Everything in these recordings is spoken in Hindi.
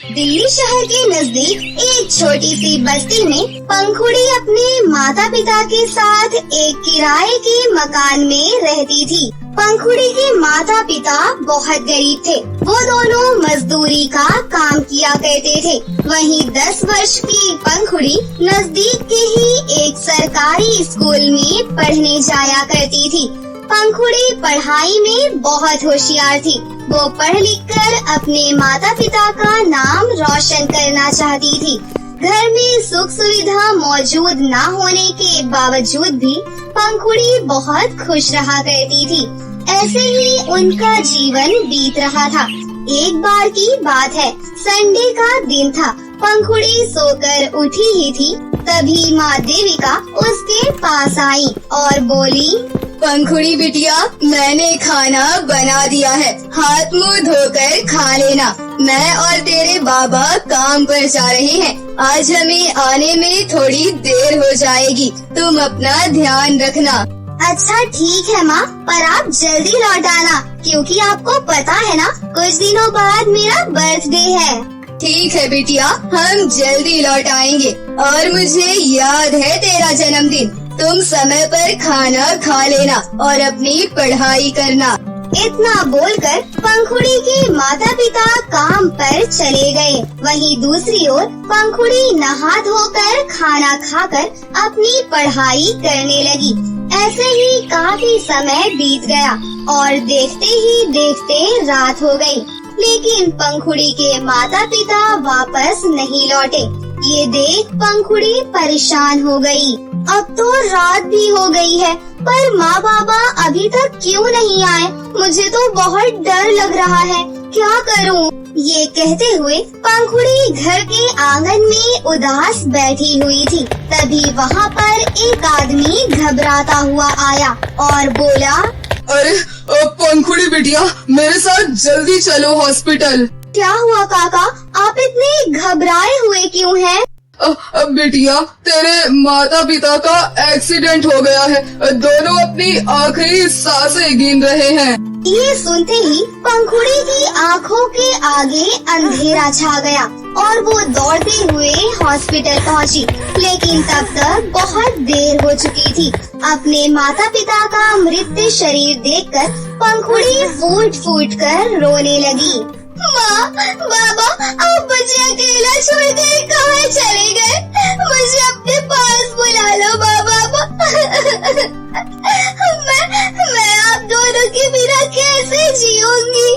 दिल्ली शहर के नजदीक एक छोटी सी बस्ती में पंखुड़ी अपने माता पिता के साथ एक किराए के मकान में रहती थी। पंखुड़ी के माता पिता बहुत गरीब थे। वो दोनों मजदूरी का काम किया करते थे। वहीं 10 वर्ष की पंखुड़ी नजदीक के ही एक सरकारी स्कूल में पढ़ने जाया करती थी। पंखुड़ी पढ़ाई में बहुत होशियार थी। वो पढ़ लिख कर अपने माता पिता का नाम रोशन करना चाहती थी। घर में सुख सुविधा मौजूद न होने के बावजूद भी पंखुड़ी बहुत खुश रहा करती थी। ऐसे ही उनका जीवन बीत रहा था। एक बार की बात है, संडे का दिन था। पंखुड़ी सोकर उठी ही थी, तभी माँ देविका उसके पास आई और बोली, पंखुड़ी बिटिया, मैंने खाना बना दिया है, हाथ मुंह धोकर खा लेना। मैं और तेरे बाबा काम पर जा रहे हैं। आज हमें आने में थोड़ी देर हो जाएगी, तुम अपना ध्यान रखना। अच्छा ठीक है माँ, पर आप जल्दी लौट आना, क्योंकि आपको पता है ना, कुछ दिनों बाद मेरा बर्थडे है। ठीक है बिटिया, हम जल्दी लौट आएंगे। और मुझे याद है तेरा जन्मदिन, तुम समय पर खाना खा लेना और अपनी पढ़ाई करना। इतना बोलकर पंखुड़ी के माता पिता काम पर चले गए। वहीं दूसरी ओर पंखुड़ी नहा धोकर खाना खाकर अपनी पढ़ाई करने लगी। ऐसे ही काफी समय बीत गया और देखते ही देखते रात हो गई। लेकिन पंखुड़ी के माता पिता वापस नहीं लौटे। ये देख पंखुड़ी परेशान हो गई। अब तो रात भी हो गई है, पर माँ बाबा अभी तक क्यों नहीं आए? मुझे तो बहुत डर लग रहा है, क्या करूँ? ये कहते हुए पंखुड़ी घर के आंगन में उदास बैठी हुई थी। तभी वहाँ पर एक आदमी घबराता हुआ आया और बोला, अरे पंखुड़ी बिटिया, मेरे साथ जल्दी चलो हॉस्पिटल। क्या हुआ काका, आप इतने घबराए हुए क्यों हैं? बिटिया, तेरे माता पिता का एक्सीडेंट हो गया है। दोनों अपनी आखिरी सांसें गिन रहे हैं। ये सुनते ही पंखुड़ी की आंखों के आगे अंधेरा छा गया और वो दौड़ते हुए हॉस्पिटल पहुंची। लेकिन तब तक बहुत देर हो चुकी थी। अपने माता पिता का मृत शरीर देखकर पंखुड़ी फूट फूट कर रोने लगी। माँ, बाबा, आप मुझे अकेला छोड़कर कहाँ चले गए? मुझे अपने पास बुला लो बाबा। मैं आप दोनों के बिना कैसे जीऊंगी?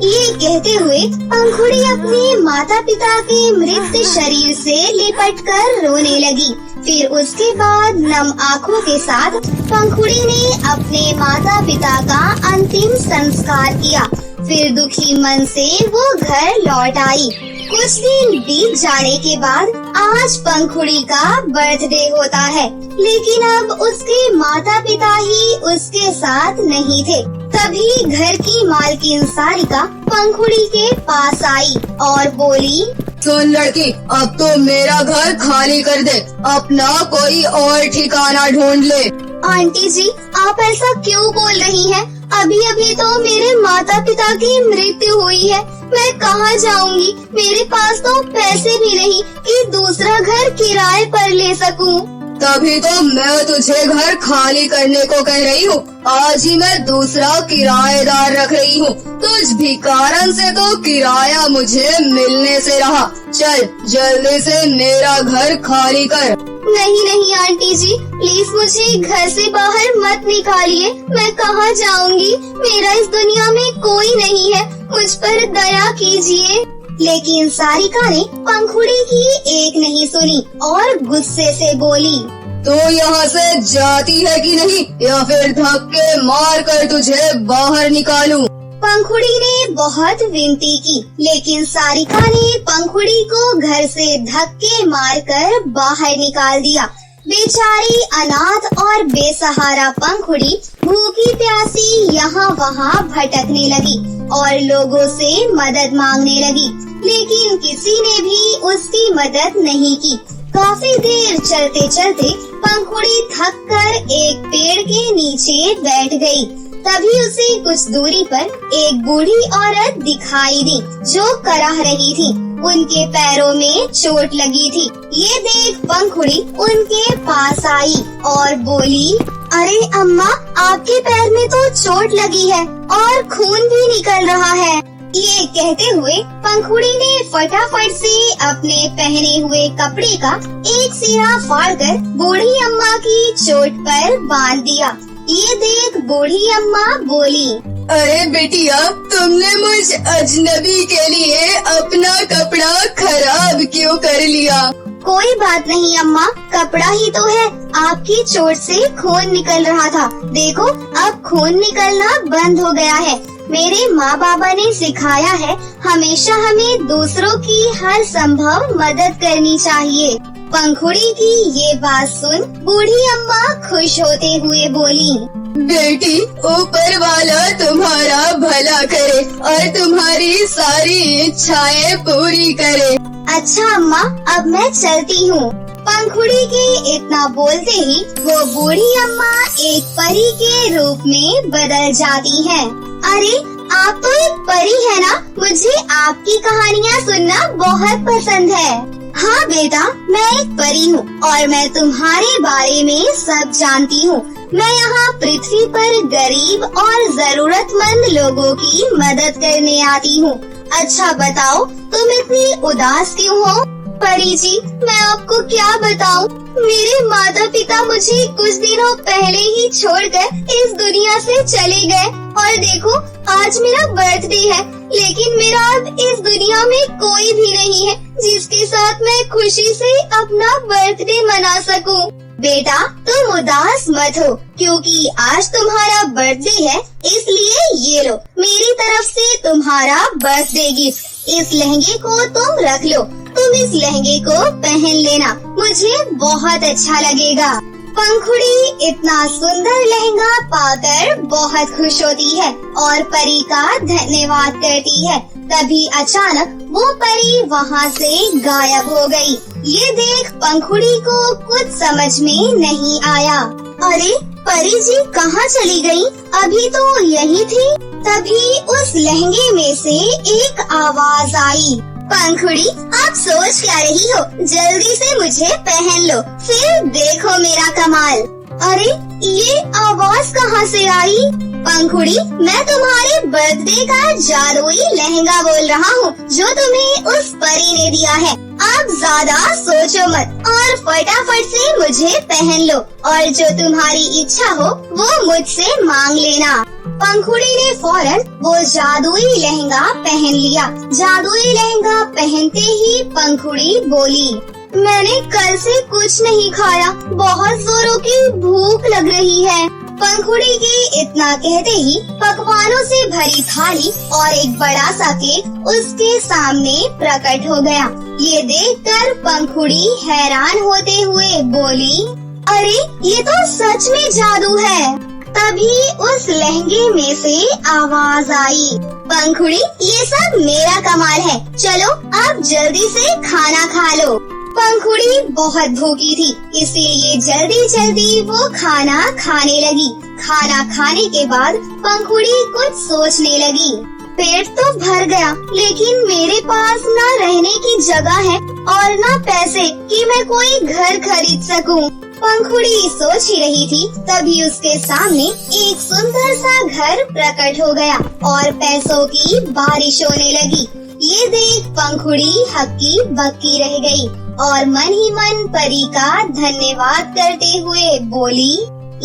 ये कहते हुए पंखुड़ी अपने माता पिता के मृत शरीर से लिपट कर रोने लगी। फिर उसके बाद नम आँखों के साथ पंखुड़ी ने अपने माता पिता का अंतिम संस्कार किया। फिर दुखी मन से वो घर लौट आई। कुछ दिन बीत जाने के बाद आज पंखुड़ी का बर्थडे होता है, लेकिन अब उसके माता पिता ही उसके साथ नहीं थे। तभी घर की मालकिन सारिका पंखुड़ी के पास आई और बोली, सुन लड़की, अब तो मेरा घर खाली कर दे, अपना कोई और ठिकाना ढूंढ ले। आंटी जी, आप ऐसा क्यों बोल रही हैं? अभी अभी तो मेरे माता पिता की मृत्यु हुई है। मैं कहाँ जाऊंगी? मेरे पास तो पैसे भी नहीं कि दूसरा घर किराए पर ले सकूं। तभी तो मैं तुझे घर खाली करने को कह रही हूँ। आज ही मैं दूसरा किराएदार रख रही हूँ। तुझ भिखारन से तो किराया मुझे मिलने से रहा। चल जल्दी से मेरा घर खाली कर। नहीं नहीं आंटी जी, प्लीज मुझे घर से बाहर मत निकालिए। मैं कहाँ जाऊंगी? मेरा इस दुनिया में कोई नहीं है, मुझ पर दया कीजिए। लेकिन सारिका ने पंखुड़ी की एक नहीं सुनी और गुस्से से बोली, तू यहाँ से जाती है कि नहीं, या फिर धक्के मार कर तुझे बाहर निकालूं? पंखुड़ी ने बहुत विनती की, लेकिन सारिका ने पंखुड़ी को घर से धक्के मारकर बाहर निकाल दिया। बेचारी अनाथ और बेसहारा पंखुड़ी भूखी प्यासी यहाँ वहाँ भटकने लगी और लोगों से मदद मांगने लगी, लेकिन किसी ने भी उसकी मदद नहीं की। काफी देर चलते चलते पंखुड़ी थक कर एक पेड़ के नीचे बैठ गई। तभी उसे कुछ दूरी पर एक बूढ़ी औरत दिखाई दी जो कराह रही थी। उनके पैरों में चोट लगी थी। ये देख पंखुड़ी उनके पास आई और बोली, अरे अम्मा, आपके पैर में तो चोट लगी है और खून भी निकल रहा है। ये कहते हुए पंखुड़ी ने फटाफट से अपने पहने हुए कपड़े का एक सिरा फाड़कर बूढ़ी अम्मा की चोट पर बांध दिया। ये देख बूढ़ी अम्मा बोली, अरे बेटिया, तुमने मुझ अजनबी के लिए अपना कपड़ा खराब क्यों कर लिया? कोई बात नहीं अम्मा, कपड़ा ही तो है। आपकी चोट से खून निकल रहा था, देखो अब खून निकलना बंद हो गया है। मेरे माँ बाबा ने सिखाया है हमेशा हमें दूसरों की हर संभव मदद करनी चाहिए। पंखुड़ी की ये बात सुन बूढ़ी अम्मा खुश होते हुए बोली, बेटी, ऊपर वाला तुम्हारा भला करे और तुम्हारी सारी इच्छाएं पूरी करे। अच्छा अम्मा, अब मैं चलती हूँ। पंखुड़ी के इतना बोलते ही वो बूढ़ी अम्मा एक परी के रूप में बदल जाती हैं। अरे आप तो एक परी है ना? मुझे आपकी कहानियाँ सुनना बहुत पसंद है। हाँ बेटा, मैं एक परी हूँ और मैं तुम्हारे बारे में सब जानती हूँ। मैं यहाँ पृथ्वी पर गरीब और जरूरतमंद लोगों की मदद करने आती हूँ। अच्छा बताओ, तुम इतनी उदास क्यों हो? परी जी, मैं आपको क्या बताऊं? मेरे माता पिता मुझे कुछ दिनों पहले ही छोड़कर इस दुनिया से चले गए और देखो आज मेरा बर्थडे है, लेकिन मेरा अब इस दुनिया में कोई भी नहीं है जिसके साथ मैं खुशी से अपना बर्थडे मना सकूं। बेटा तुम उदास मत हो, क्योंकि आज तुम्हारा बर्थडे है, इसलिए ये लो मेरी तरफ से तुम्हारा बर्थडे गिफ्ट। इस लहंगे को तुम रख लो, तुम इस लहंगे को पहन लेना, मुझे बहुत अच्छा लगेगा। पंखुड़ी इतना सुंदर लहंगा पाकर बहुत खुश होती है और परी का धन्यवाद करती है। तभी अचानक वो परी वहाँ से गायब हो गई। ये देख पंखुड़ी को कुछ समझ में नहीं आया। अरे परी जी कहाँ चली गई? अभी तो यही थी। तभी उस लहंगे में से एक आवाज आई, पंखुड़ी आप सोच क्या रही हो? जल्दी से मुझे पहन लो, फिर देखो मेरा कमाल। अरे ये आवाज कहाँ से आई? पंखुड़ी, मैं तुम्हारे बर्थडे का जादुई लहंगा बोल रहा हूँ जो तुम्हें उस परी ने दिया है। आप ज्यादा सोचो मत और फटाफट से मुझे पहन लो और जो तुम्हारी इच्छा हो वो मुझसे मांग लेना। पंखुड़ी ने फौरन वो जादुई लहंगा पहन लिया। जादुई लहंगा पहनते ही पंखुड़ी बोली, मैंने कल से कुछ नहीं खाया, बहुत जोरों की भूख लग रही है। पंखुड़ी के इतना कहते ही पकवानों से भरी थाली और एक बड़ा सा केक उसके सामने प्रकट हो गया। ये देखकर पंखुड़ी हैरान होते हुए बोली, अरे ये तो सच में जादू है। तभी उस लहंगे में से आवाज आई, पंखुड़ी ये सब मेरा कमाल है, चलो आप जल्दी से खाना खा लो। पंखुड़ी बहुत भूखी थी, इसीलिए जल्दी जल्दी वो खाना खाने लगी। खाना खाने के बाद पंखुड़ी कुछ सोचने लगी, पेट तो भर गया, लेकिन मेरे पास ना रहने की जगह है और ना पैसे कि मैं कोई घर खरीद सकूं। पंखुड़ी सोच ही रही थी, तभी उसके सामने एक सुंदर सा घर प्रकट हो गया और पैसों की बारिश होने लगी। ये देख पंखुड़ी हक्की बक्की रह गई और मन ही मन परी का धन्यवाद करते हुए बोली,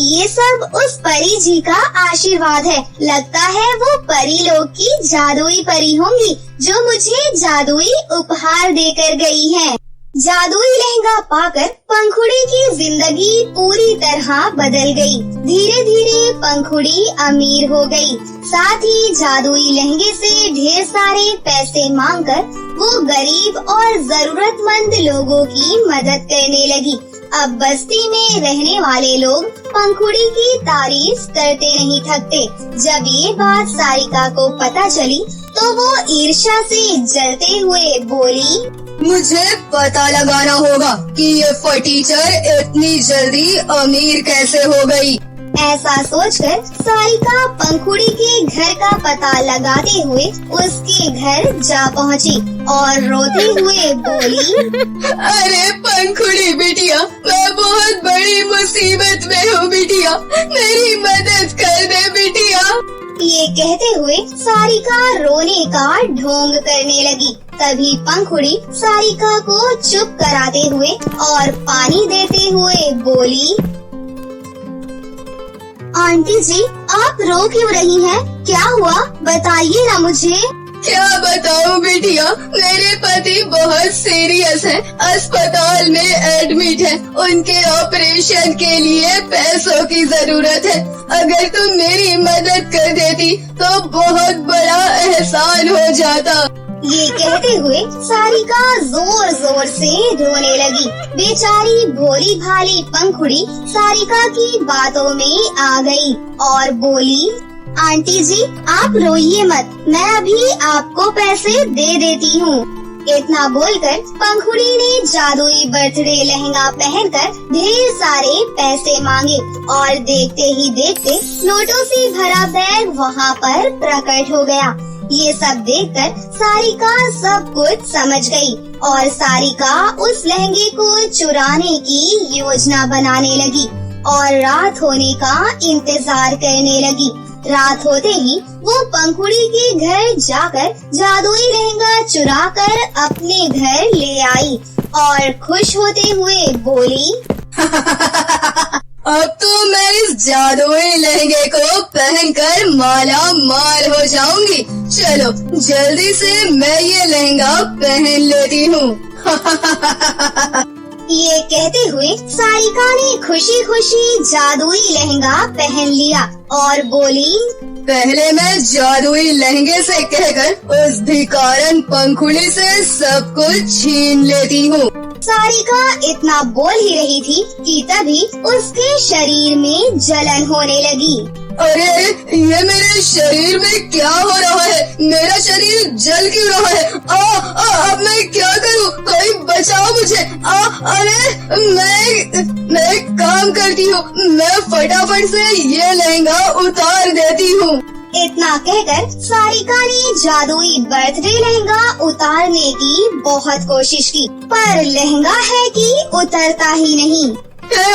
ये सब उस परी जी का आशीर्वाद है। लगता है वो परी लोग की जादुई परी होंगी जो मुझे जादुई उपहार देकर गई है। जादुई लहंगा पाकर पंखुड़ी की जिंदगी पूरी तरह बदल गई। धीरे धीरे पंखुड़ी अमीर हो गई। साथ ही जादुई लहंगे से ढेर सारे पैसे मांगकर वो गरीब और जरूरतमंद लोगों की मदद करने लगी। अब बस्ती में रहने वाले लोग पंखुड़ी की तारीफ करते नहीं थकते। जब ये बात सारिका को पता चली तो वो ईर्ष्या से जलते हुए बोली, मुझे पता लगाना होगा कि ये फटीचर इतनी जल्दी अमीर कैसे हो गई। ऐसा सोचकर सारिका पंखुड़ी के घर का पता लगाते हुए उसके घर जा पहुँची और रोते हुए बोली, अरे पंखुड़ी बिटिया, मैं बहुत बड़ी मुसीबत में हूँ बिटिया, मेरी मदद कर दे बिटिया। ये कहते हुए सारिका रोने का ढोंग करने लगी। तभी पंखुड़ी सारिका को चुप कराते हुए और पानी देते हुए बोली, आंटी जी, आप रो क्यों रही हैं? क्या हुआ, बताइए ना मुझे। क्या बताऊं बिटिया, मेरे पति बहुत सीरियस है, अस्पताल में एडमिट है, उनके ऑपरेशन के लिए पैसों की जरूरत है। अगर तुम मेरी मदद कर देती तो बहुत बड़ा एहसान हो जाता। ये कहते हुए सारिका जोर जोर से रोने लगी। बेचारी भोली भाली पंखुड़ी सारिका की बातों में आ गई और बोली, आंटी जी, आप रोइए मत, मैं अभी आपको पैसे दे देती हूँ। इतना बोलकर पंखुड़ी ने जादुई बर्थडे लहंगा पहनकर ढेर सारे पैसे मांगे और देखते ही देखते नोटों से भरा बैग वहाँ पर प्रकट हो गया। ये सब देखकर सारिका सब कुछ समझ गई और सारिका उस लहंगे को चुराने की योजना बनाने लगी और रात होने का इंतजार करने लगी। रात होते ही वो पंखुड़ी के घर जाकर जादुई लहंगा चुराकर अपने घर ले आई और खुश होते हुए बोली, अब तो मैं इस जादुई लहंगे को पहनकर माला माल हो जाऊंगी। चलो जल्दी से मैं ये लहंगा पहन लेती हूँ। ये कहते हुए सारिका ने खुशी खुशी जादुई लहंगा पहन लिया और बोली, पहले मैं जादुई लहंगे से कहकर उस भिखारन पंखुड़ी से सब कुछ छीन लेती हूँ। सारिका इतना बोल ही रही थी कि तभी उसके शरीर में जलन होने लगी। अरे ये मेरे शरीर में क्या हो रहा है? मेरा शरीर जल क्यों रहा है? अब मैं क्या करूँ? कोई बचाओ मुझे। अरे मैं एक काम करती हूँ, मैं फटाफट से ये लहंगा उतार देती हूँ। इतना कहकर सारिका ने जादुई बर्थडे लहंगा उतारने की बहुत कोशिश की, पर लहंगा है कि उतरता ही नहीं।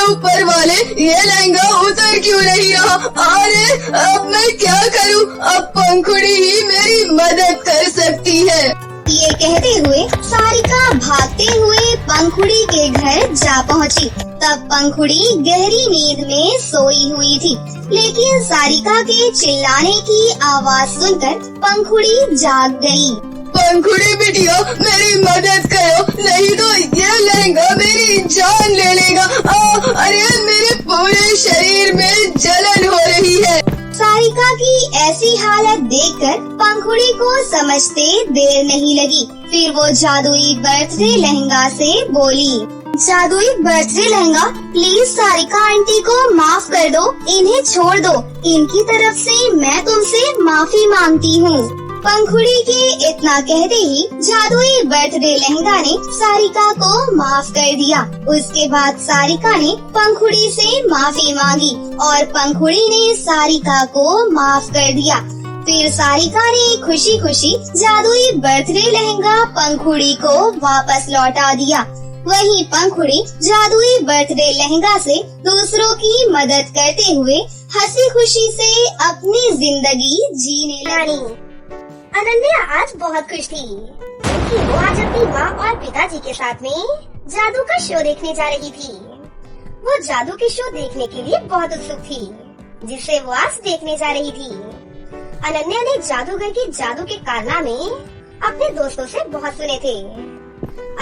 ऊपर वाले, ये लहंगा उतर क्यों नहीं रहा? अरे अब मैं क्या करूं? अब पंखुड़ी ही मेरी मदद कर सकती है। ये कहते हुए सारिका भागते हुए पंखुड़ी के घर जा पहुंची। तब पंखुड़ी गहरी नींद में सोई हुई थी, लेकिन सारिका के चिल्लाने की आवाज सुनकर पंखुड़ी जाग गई। पंखुड़ी बिटिया, मेरी मदद करो, नहीं तो ये लहंगा मेरी जान ले लेगा। अरे मेरे पूरे शरीर में जलन हो रही है। सारिका की ऐसी हालत देखकर पंखुड़ी को समझते देर नहीं लगी। फिर वो जादुई बर्थडे लहंगा से बोली, जादुई birthday lehenga, please Sarika aunty को माफ कर दो, इन्हें छोड़ दो। इनकी तरफ से मैं तुमसे माफी मांगती हूँ। पंखुड़ी के इतना कहते ही जादुई बर्थडे लहंगा ने सारिका को माफ कर दिया। उसके बाद सारिका ने पंखुड़ी से माफी मांगी और पंखुड़ी ने सारिका को माफ कर दिया। फिर सारिका ने खुशी खुशी जादुई बर्थडे लहंगा पंखुड़ी को वापस लौटा दिया। वहीं पंखुड़ी जादुई बर्थडे लहंगा से दूसरों की मदद करते हुए हंसी खुशी से अपनी जिंदगी जीने लगी। अनन्या आज बहुत खुश थी क्योंकि वो आज अपनी माँ और पिताजी के साथ में जादू का शो देखने जा रही थी। वो जादू के शो देखने के लिए बहुत उत्सुक थी, जिसे वो आज देखने जा रही थी। अनन्या ने जादूगर के जादू के कारनामे अपने दोस्तों से बहुत सुने थे।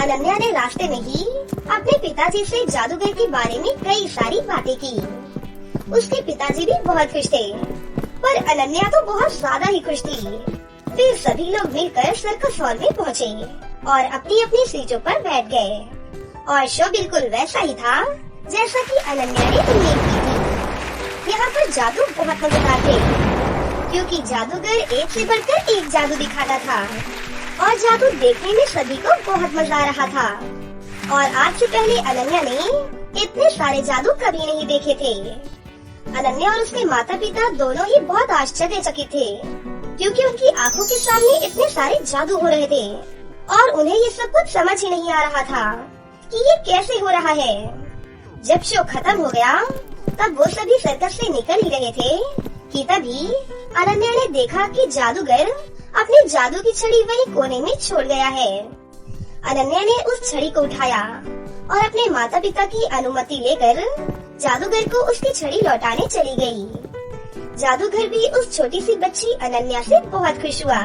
अनन्या ने रास्ते में ही अपने पिताजी से जादूगर के बारे में कई सारी बातें की। उसके पिताजी भी बहुत खुश थे, पर अनन्या तो बहुत ज्यादा ही खुश थी। फिर सभी लोग मिलकर सर्कस हॉल में पहुँचे और अपनी अपनी सीटों पर बैठ गए और शो बिल्कुल वैसा ही था जैसा कि अनन्या ने उम्मीद की थी। यहाँ पर जादू बहुत मजेदार थे क्योंकि जादूगर एक से बढ़कर एक जादू दिखाता था और जादू देखने में सभी को बहुत मजा आ रहा था। और आज से पहले अनन्या ने इतने सारे जादू कभी नहीं देखे थे। अनन्या और उसके माता पिता दोनों ही बहुत आश्चर्यचकित थे, क्योंकि उनकी आंखों के सामने इतने सारे जादू हो रहे थे और उन्हें ये सब कुछ समझ ही नहीं आ रहा था कि ये कैसे हो रहा है। जब शो खत्म हो गया तब वो सभी सर्कस से निकल ही रहे थे कि तभी अनन्या ने देखा कि जादूगर अपनी जादू की छड़ी वही कोने में छोड़ गया है। अनन्या ने उस छड़ी को उठाया और अपने माता पिता की अनुमति लेकर जादूगर को उसकी छड़ी लौटाने चली गई। जादूगर भी उस छोटी सी बच्ची अनन्या से बहुत खुश हुआ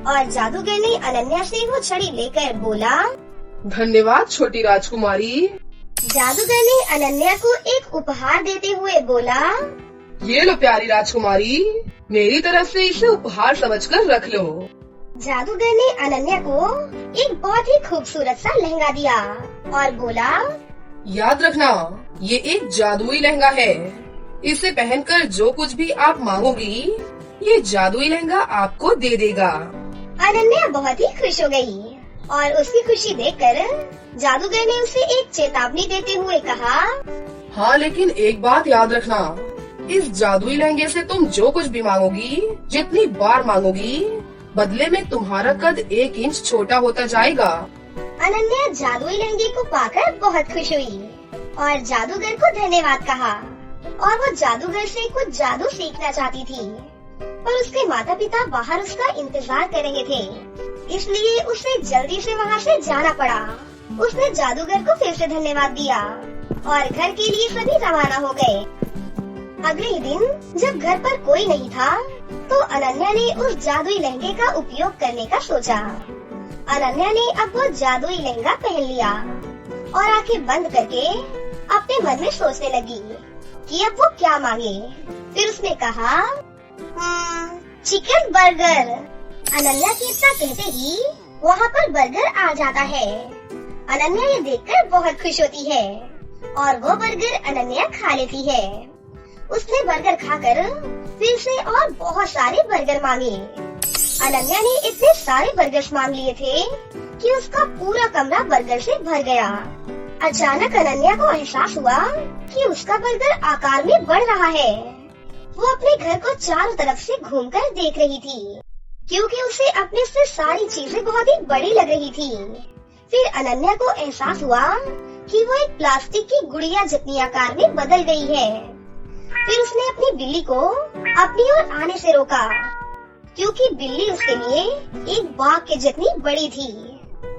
और जादूगर ने अनन्या से वो छड़ी लेकर बोला, धन्यवाद छोटी राजकुमारी। जादूगर ने अनन्या को एक उपहार देते हुए बोला, ये लो प्यारी राजकुमारी, मेरी तरफ से इसे उपहार समझकर रख लो। जादूगर ने अनन्या को एक बहुत ही खूबसूरत सा लहंगा दिया और बोला, याद रखना ये एक जादुई लहंगा है, इसे पहनकर जो कुछ भी आप मांगोगी ये जादुई लहंगा आपको दे देगा। अनन्या बहुत ही खुश हो गई और उसकी खुशी देखकर जादूगर ने उसे एक चेतावनी देते हुए कहा, हाँ लेकिन एक बात याद रखना, इस जादुई लहंगे से तुम जो कुछ भी मांगोगी, जितनी बार मांगोगी, बदले में तुम्हारा कद 1 इंच छोटा होता जाएगा। अनन्या जादुई लहंगे को पाकर बहुत खुश हुई और जादूगर को धन्यवाद कहा और वो जादूगर से कुछ जादू सीखना चाहती थी, पर उसके माता पिता बाहर उसका इंतजार कर रहे थे, इसलिए उसे जल्दी से वहाँ से जाना पड़ा। उसने जादूगर को फिर से धन्यवाद दिया और घर के लिए सभी रवाना हो गए। अगले ही दिन जब घर पर कोई नहीं था तो अनन्या ने उस जादुई लहंगे का उपयोग करने का सोचा। अनन्या ने अब वो जादुई लहंगा पहन लिया और आंखें बंद करके अपने मन में सोचने लगी कि अब वो क्या मांगे। फिर उसने कहा, चिकन बर्गर। अनन्या के इतना कहते ही वहाँ पर बर्गर आ जाता है। अनन्या ये देखकर बहुत खुश होती है और वो बर्गर अनन्या खा लेती है। उसने बर्गर खाकर फिर से और बहुत सारे बर्गर मांगे। अनन्या ने इतने सारे बर्गर्स मांग लिए थे कि उसका पूरा कमरा बर्गर से भर गया। अचानक अनन्या को एहसास हुआ कि उसका बर्गर आकार में बढ़ रहा है। वो अपने घर को चारों तरफ से घूमकर देख रही थी, क्योंकि उसे अपने से सारी चीजें बहुत ही बड़ी लग रही थी। फिर अनन्या को एहसास हुआ कि वो एक प्लास्टिक की गुड़िया जितनी आकार में बदल गई है। फिर उसने अपनी बिल्ली को अपनी ओर आने से रोका, क्योंकि बिल्ली उसके लिए एक बाघ के जितनी बड़ी थी।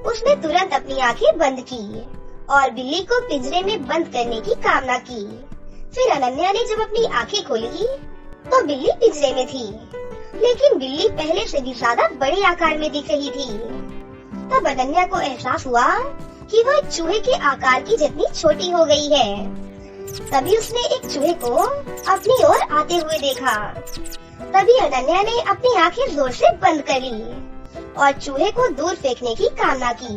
उसने तुरंत अपनी आंखें बंद की और बिल्ली को पिंजरे में बंद करने की कामना की। फिर अनन्या ने जब अपनी आंखें खोली तो बिल्ली पिंजरे में थी, लेकिन बिल्ली पहले से भी ज्यादा बड़े आकार में दिख रही थी। तब अनन्या को एहसास हुआ कि वो एक चूहे के आकार की जितनी छोटी हो गई है। तभी उसने एक चूहे को अपनी ओर आते हुए देखा। तभी अनन्या ने अपनी आंखें जोर से बंद कर ली और चूहे को दूर फेंकने की कामना की।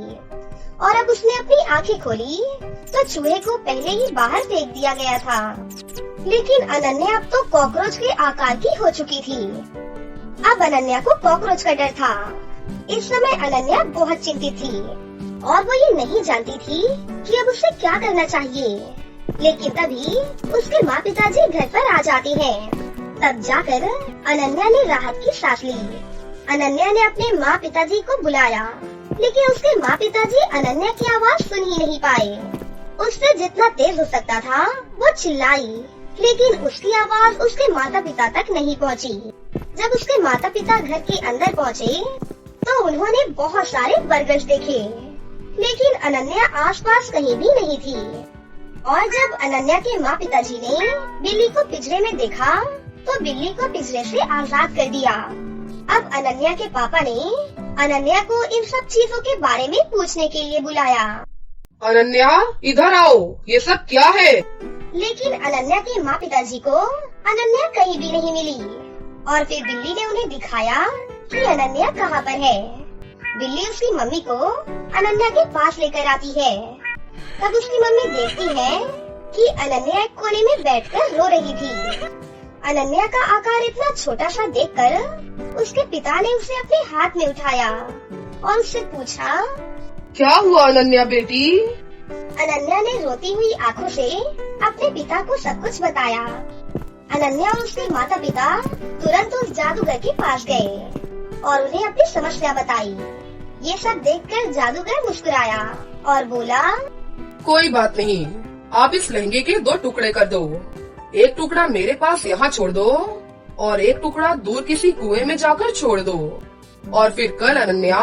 और अब उसने अपनी आंखें खोली तो चूहे को पहले ही बाहर फेंक दिया गया था, लेकिन अनन्या अब तो कॉकरोच के आकार की हो चुकी थी। अब अनन्या को कॉकरोच का डर था। इस समय अनन्या बहुत चिंतित थी और वो ये नहीं जानती थी कि अब उसे क्या करना चाहिए। लेकिन तभी उसके माँ पिताजी घर पर आ जाते हैं। तब जाकर अनन्या ने राहत की सांस ली। अनन्या ने अपने माँ पिताजी को बुलाया, लेकिन उसके माँ पिताजी अनन्या की आवाज सुन ही नहीं पाए। उससे जितना तेज हो सकता था वो चिल्लाई, लेकिन उसकी आवाज उसके माता पिता तक नहीं पहुँची। जब उसके माता पिता घर के अंदर पहुँचे तो उन्होंने बहुत सारे बर्गर्स देखे, लेकिन अनन्या आसपास कहीं भी नहीं थी। और जब अनन्या के माँ पिताजी ने बिल्ली को पिंजरे में देखा तो बिल्ली को पिंजरे से आजाद कर दिया। अब अनन्या के पापा ने अनन्या को इन सब चीजों के बारे में पूछने के लिए बुलाया। अनन्या इधर आओ, ये सब क्या है? लेकिन अनन्या के माँ पिताजी को अनन्या कहीं भी नहीं मिली और फिर बिल्ली ने उन्हें दिखाया कि अनन्या कहाँ पर है। बिल्ली उसकी मम्मी को अनन्या के पास लेकर आती है। तब उसकी मम्मी देखती है कि अनन्या एक कोने में बैठकर रो रही थी। अनन्या का आकार इतना छोटा सा देखकर उसके पिता ने उसे अपने हाथ में उठाया और उससे पूछा, क्या हुआ अनन्या बेटी? अनन्या ने रोती हुई आंखों से अपने पिता को सब कुछ बताया। अनन्या और उसके माता पिता तुरंत उस जादूगर के पास गए और उन्हें अपनी समस्या बताई। ये सब देखकर जादूगर मुस्कुराया और बोला, कोई बात नहीं, आप इस लहंगे के 2 टुकड़े कर दो। एक टुकड़ा मेरे पास यहाँ छोड़ दो और एक टुकड़ा दूर किसी कुएं में जाकर छोड़ दो, और फिर कल अनन्या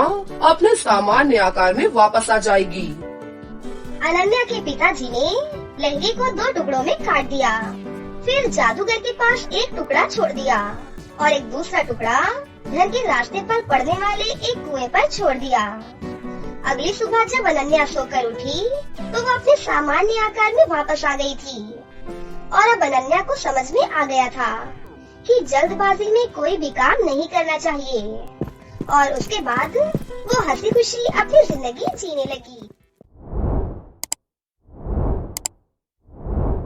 अपने सामान्य आकार में वापस आ जाएगी। अनन्या के पिताजी ने लहंगे को 2 टुकड़ों में काट दिया। फिर जादूगर के पास एक टुकड़ा छोड़ दिया और एक दूसरा टुकड़ा घर के रास्ते पर पड़ने वाले एक कुएं पर छोड़ दिया। अगली सुबह जब अनन्या सोकर उठी तो वो अपने सामान्य आकार में वापस आ गई थी और अब अनन्या को समझ में आ गया था कि जल्दबाजी में कोई भी काम नहीं करना चाहिए। और उसके बाद वो हंसी खुशी अपनी जिंदगी जीने लगी।